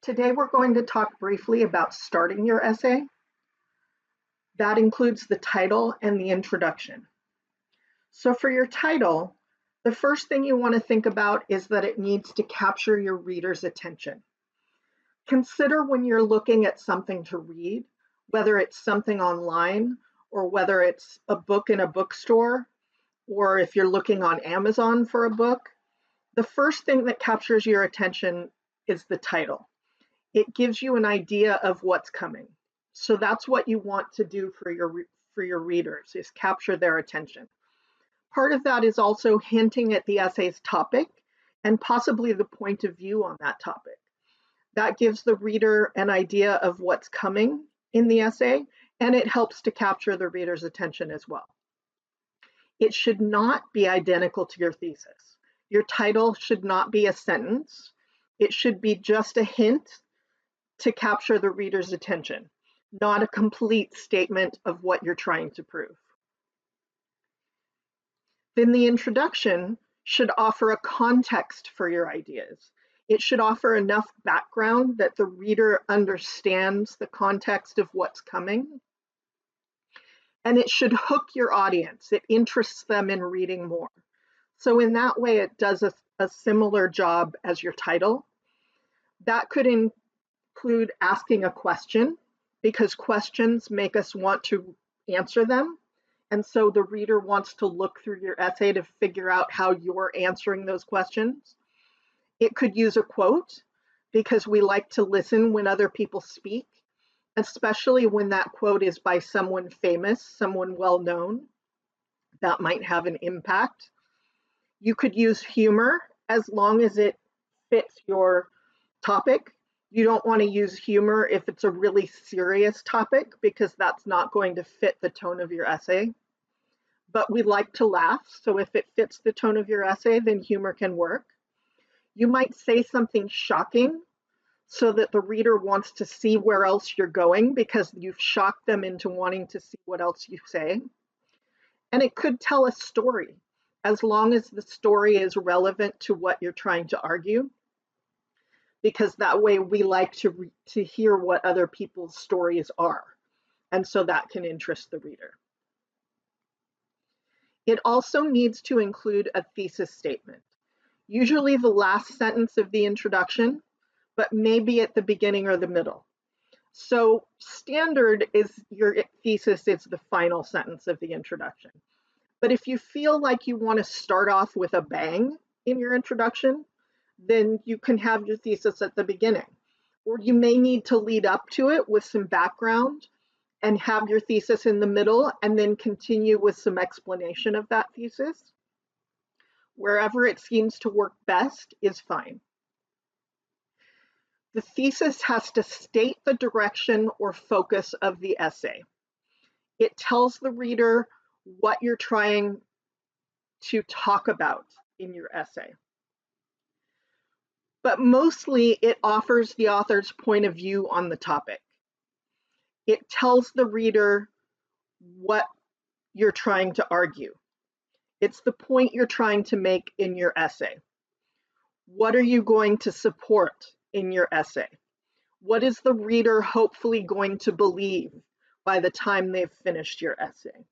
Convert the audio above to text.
Today we're going to talk briefly about starting your essay. That includes the title and the introduction. So for your title, the first thing you want to think about is that it needs to capture your reader's attention. Consider when you're looking at something to read, whether it's something online or whether it's a book in a bookstore, or if you're looking on Amazon for a book, the first thing that captures your attention is the title. It gives you an idea of what's coming. So that's what you want to do for your readers, is capture their attention. Part of that is also hinting at the essay's topic and possibly the point of view on that topic. That gives the reader an idea of what's coming in the essay, and it helps to capture the reader's attention as well. It should not be identical to your thesis. Your title should not be a sentence. It should be just a hint to capture the reader's attention, not a complete statement of what you're trying to prove. Then the introduction should offer a context for your ideas. It should offer enough background that the reader understands the context of what's coming. And it should hook your audience. It interests them in reading more. So in that way, it does a similar job as your title. That could include asking a question, because questions make us want to answer them. And so the reader wants to look through your essay to figure out how you're answering those questions. It could use a quote, because we like to listen when other people speak, especially when that quote is by someone famous, someone well-known. That might have an impact. You could use humor as long as it fits your topic. You don't want to use humor if it's a really serious topic, because that's not going to fit the tone of your essay. But we like to laugh, so if it fits the tone of your essay, then humor can work. You might say something shocking so that the reader wants to see where else you're going, because you've shocked them into wanting to see what else you say. And it could tell a story, as long as the story is relevant to what you're trying to argue, because that way we like to hear what other people's stories are. And so that can interest the reader. It also needs to include a thesis statement, usually the last sentence of the introduction, but maybe at the beginning or the middle. So standard is your thesis is the final sentence of the introduction. But if you feel like you want to start off with a bang in your introduction, then you can have your thesis at the beginning. Or you may need to lead up to it with some background and have your thesis in the middle and then continue with some explanation of that thesis. Wherever it seems to work best is fine. The thesis has to state the direction or focus of the essay. It tells the reader what you're trying to talk about in your essay. But mostly it offers the author's point of view on the topic. It tells the reader what you're trying to argue. It's the point you're trying to make in your essay. What are you going to support in your essay? What is the reader hopefully going to believe by the time they've finished your essay?